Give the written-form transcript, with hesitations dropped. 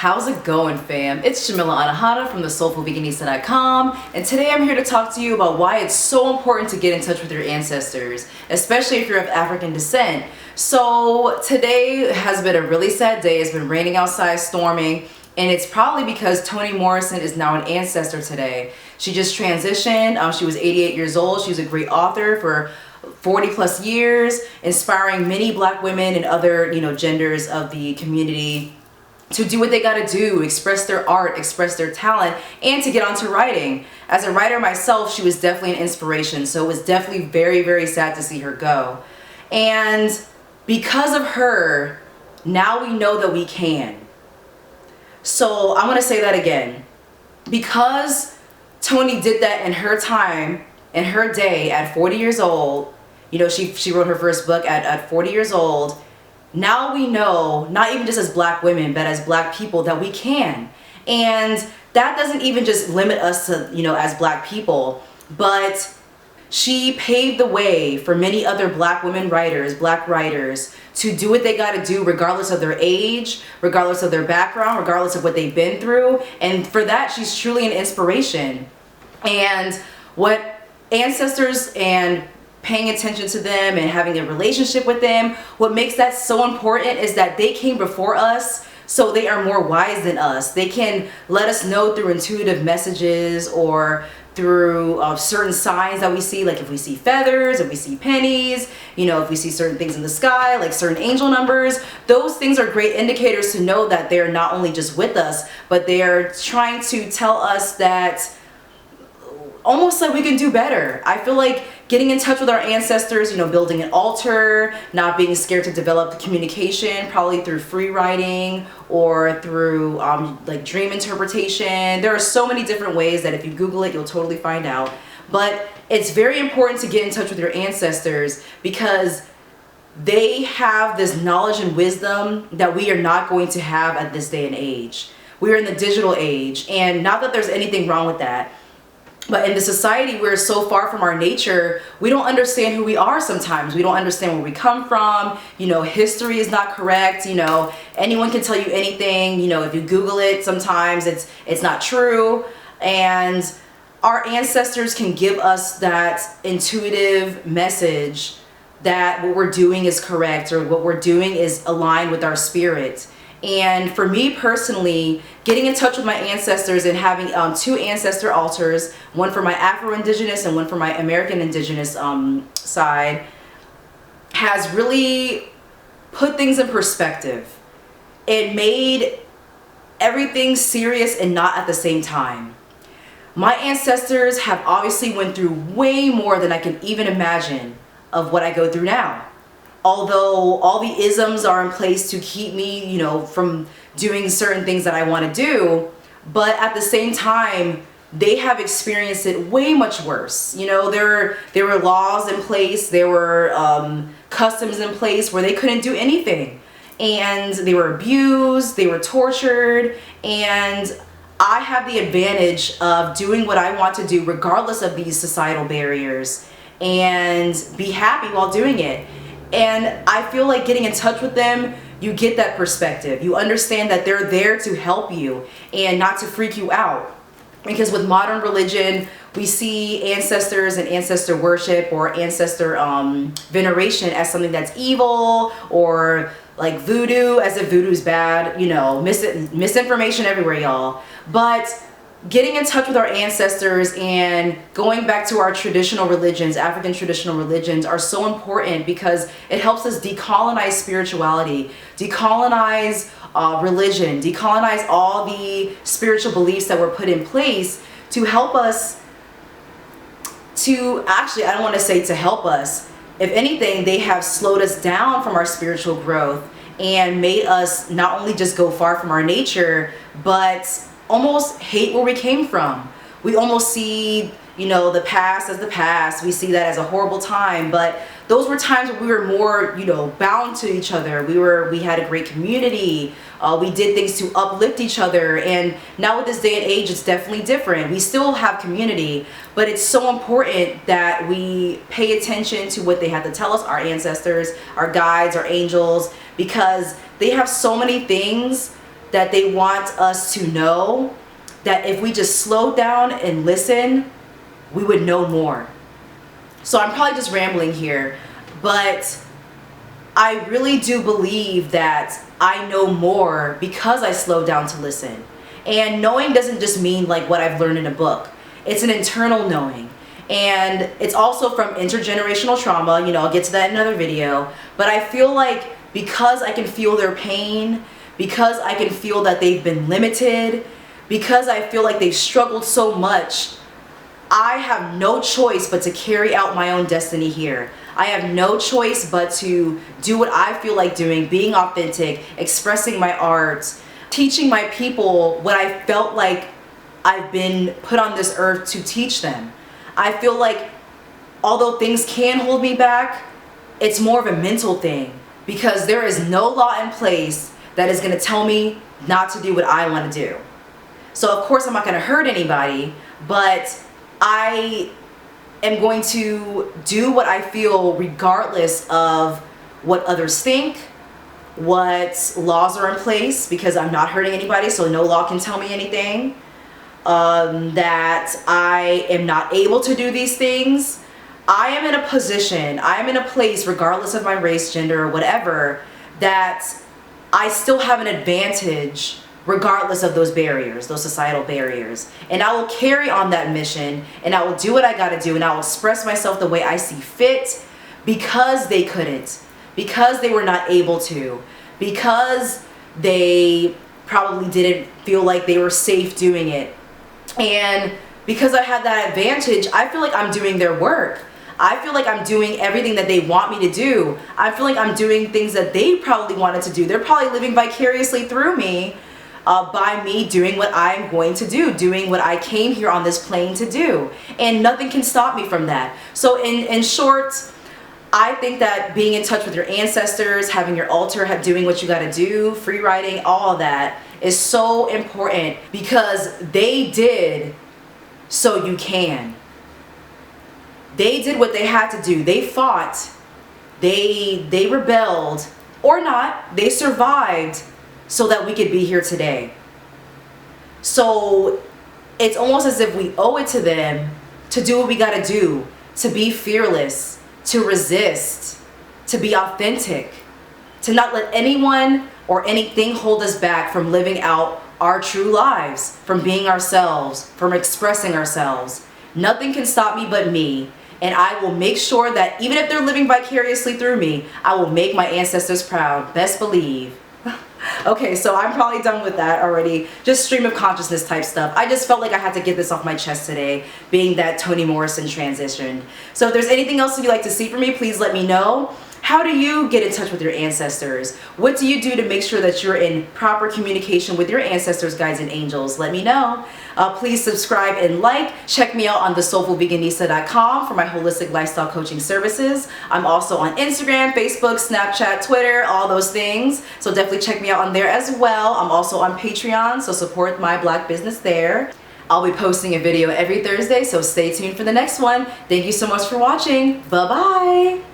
How's it going, fam? It's Jamila Anahata from the soulfulveganista.com, and today I'm here to talk to you about why it's so important to get in touch with your ancestors, especially if you're of African descent. So today has been a really sad day. It's been raining outside, storming, and it's probably because Toni Morrison is now an ancestor today. She just transitioned. She was 88 years old. She was a great author for 40 plus years, inspiring many black women and other, genders of the community to do what they gotta do, express their art, express their talent, and to get onto writing. As a writer myself, she was definitely an inspiration, so it was definitely very, very sad to see her go. And because of her, now we know that we can. So I'm gonna say that again. Because Toni did that in her time, in her day, at 40 years old, she wrote her first book at 40 years old. Now we know, not even just as black women, but as black people, that we can. And that doesn't even just limit us to, as black people, but she paved the way for many other black women writers, black writers, to do what they gotta do regardless of their age, regardless of their background, regardless of what they've been through. And for that, she's truly an inspiration. And what ancestors and paying attention to them and having a relationship with them, what makes that so important is that they came before us, so they are more wise than us. They can let us know through intuitive messages or through certain signs that we see, like if we see feathers, if we see pennies, if we see certain things in the sky, like certain angel numbers. Those things are great indicators to know that they're not only just with us, but they are trying to tell us that almost like we can do better. I feel like getting in touch with our ancestors, building an altar, not being scared to develop communication, probably through free writing or through like dream interpretation. There are so many different ways that if you Google it, you'll totally find out. But it's very important to get in touch with your ancestors because they have this knowledge and wisdom that we are not going to have at this day and age. We are in the digital age, and not that there's anything wrong with that. But in the society, we're so far from our nature, we don't understand who we are sometimes. We don't understand where we come from. History is not correct. Anyone can tell you anything. If you Google it, sometimes it's not true. And our ancestors can give us that intuitive message that what we're doing is correct or what we're doing is aligned with our spirit. And for me personally, getting in touch with my ancestors and having two ancestor altars, one for my Afro-Indigenous and one for my American Indigenous side, has really put things in perspective. It made everything serious and not at the same time. My ancestors have obviously went through way more than I can even imagine of what I go through now. Although all the isms are in place to keep me, from doing certain things that I want to do, but at the same time, they have experienced it way much worse. There were laws in place, there were customs in place where they couldn't do anything. And they were abused, they were tortured, and I have the advantage of doing what I want to do regardless of these societal barriers and be happy while doing it. And I feel like getting in touch with them, you get that perspective. You understand that they're there to help you and not to freak you out. Because with modern religion, we see ancestors and ancestor worship or ancestor veneration as something that's evil, or like voodoo, as if voodoo's bad. Misinformation everywhere, y'all. But getting in touch with our ancestors and going back to our traditional religions, African traditional religions, are so important because it helps us decolonize spirituality, decolonize religion, decolonize all the spiritual beliefs that were put in place to help us to, actually, I don't want to say to help us. If anything, they have slowed us down from our spiritual growth and made us not only just go far from our nature, but almost hate where we came from. We almost see, the past as the past. We see that as a horrible time, but those were times where we were more, bound to each other. We had a great community. We did things to uplift each other. And now with this day and age, it's definitely different. We still have community, but it's so important that we pay attention to what they have to tell us, our ancestors, our guides, our angels, because they have so many things that they want us to know that if we just slow down and listen, we would know more. So I'm probably just rambling here, but I really do believe that I know more because I slowed down to listen. And knowing doesn't just mean like what I've learned in a book. It's an internal knowing. And it's also from intergenerational trauma. You know, I'll get to that in another video. But I feel like because I can feel their pain, because I can feel that they've been limited, because I feel like they've struggled so much, I have no choice but to carry out my own destiny here. I have no choice but to do what I feel like doing, being authentic, expressing my art, teaching my people what I felt like I've been put on this earth to teach them. I feel like although things can hold me back, it's more of a mental thing because there is no law in place that is going to tell me not to do what I want to do. So of course I'm not going to hurt anybody, but I am going to do what I feel regardless of what others think, what laws are in place, because I'm not hurting anybody, so no law can tell me anything. That I am not able to do these things. I am in a position, I am in a place, regardless of my race, gender, or whatever, that I still have an advantage regardless of those barriers, those societal barriers. And I will carry on that mission, and I will do what I gotta do, and I will express myself the way I see fit because they couldn't, because they were not able to, because they probably didn't feel like they were safe doing it. And because I had that advantage, I feel like I'm doing their work. I feel like I'm doing everything that they want me to do. I feel like I'm doing things that they probably wanted to do. They're probably living vicariously through me by me doing what I'm going to do, doing what I came here on this plane to do. And nothing can stop me from that. So in short, I think that being in touch with your ancestors, having your altar, doing what you got to do, free writing, all of that is so important because they did so you can. They did what they had to do. They fought. They rebelled or not. They survived so that we could be here today. So it's almost as if we owe it to them to do what we got to do, to be fearless, to resist, to be authentic, to not let anyone or anything hold us back from living out our true lives, from being ourselves, from expressing ourselves. Nothing can stop me but me. And I will make sure that even if they're living vicariously through me, I will make my ancestors proud. Best believe. Okay, so I'm probably done with that already. Just stream of consciousness type stuff. I just felt like I had to get this off my chest today, being that Toni Morrison transitioned. So if there's anything else that you'd like to see from me, please let me know. How do you get in touch with your ancestors? What do you do to make sure that you're in proper communication with your ancestors, guides, and angels? Let me know. Please subscribe and like. Check me out on thesoulfulveganista.com for my holistic lifestyle coaching services. I'm also on Instagram, Facebook, Snapchat, Twitter, all those things. So definitely check me out on there as well. I'm also on Patreon, so support my Black business there. I'll be posting a video every Thursday, so stay tuned for the next one. Thank you so much for watching. Bye-bye.